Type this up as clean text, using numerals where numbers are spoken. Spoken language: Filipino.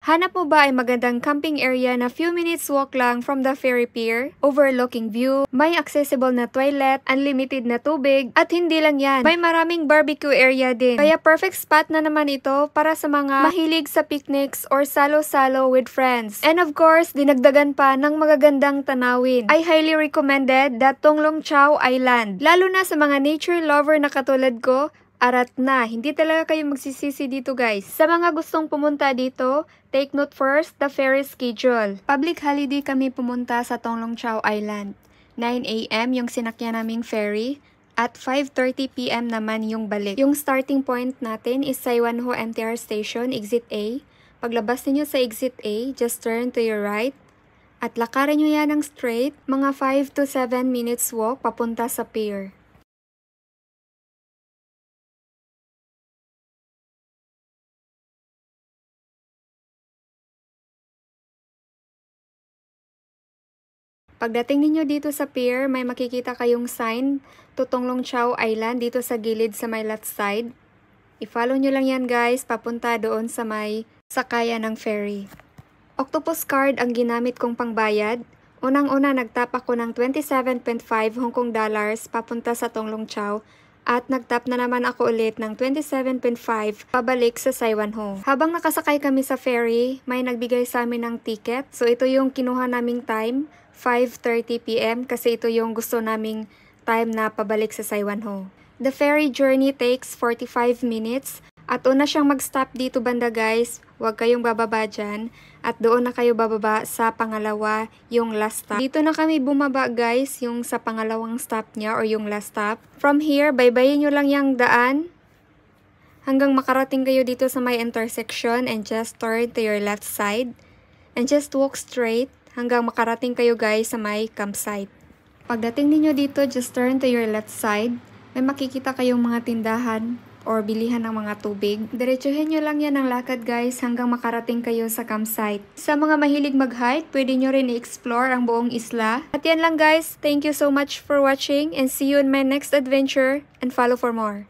Hanap mo ba ay magandang camping area na few minutes walk lang from the ferry pier, overlooking view, may accessible na toilet, unlimited na tubig, at hindi lang yan, may maraming barbecue area din. Kaya perfect spot na naman ito para sa mga mahilig sa picnics or salo-salo with friends. And of course, dinagdagan pa ng magagandang tanawin. I highly recommended that Tonglong Chau Island. Lalo na sa mga nature lover na katulad ko, arat na, hindi talaga kayo magsisisi dito guys. Sa mga gustong pumunta dito, take note first, the ferry schedule. Public holiday kami pumunta sa Tonglong Chau Island. 9 AM yung sinakyan naming ferry, at 5:30 PM naman yung balik. Yung starting point natin is Saiwanho MTR Station, Exit A. Paglabas niyo sa Exit A, just turn to your right. At lakarin nyo yan ng straight, mga 5 to 7 minutes walk papunta sa pier. Pagdating ninyo dito sa pier, may makikita kayong sign to Tonglong Chau Island dito sa gilid sa may left side. I-follow nyo lang yan guys, papunta doon sa may sakayan ng ferry. Octopus card ang ginamit kong pangbayad. Unang-una nagtap ako ng 27.5 Hong Kong dollars papunta sa Tonglong Chau. At nagtap na naman ako ulit ng 27.5 pabalik sa Saiwanho. Habang nakasakay kami sa ferry, may nagbigay sa amin ng ticket. So ito yung kinuha naming time, 5:30 PM kasi ito yung gusto naming time na pabalik sa Saiwanho. The ferry journey takes 45 minutes. At una siyang mag-stop dito banda guys, huwag kayong bababa dyan. At doon na kayo bababa sa pangalawa, yung last stop. Dito na kami bumaba guys, yung sa pangalawang stop niya or yung last stop. From here, baybayin nyo lang yung daan hanggang makarating kayo dito sa may intersection and just turn to your left side. And just walk straight hanggang makarating kayo guys sa may campsite. Pagdating niyo dito, just turn to your left side. May makikita kayong mga tindahan or bilihan ng mga tubig. Diretsuhin nyo lang yan ang lakad guys hanggang makarating kayo sa campsite. Sa mga mahilig mag-hike, pwede nyo rin i-explore ang buong isla. At yan lang guys, thank you so much for watching and see you in my next adventure and follow for more.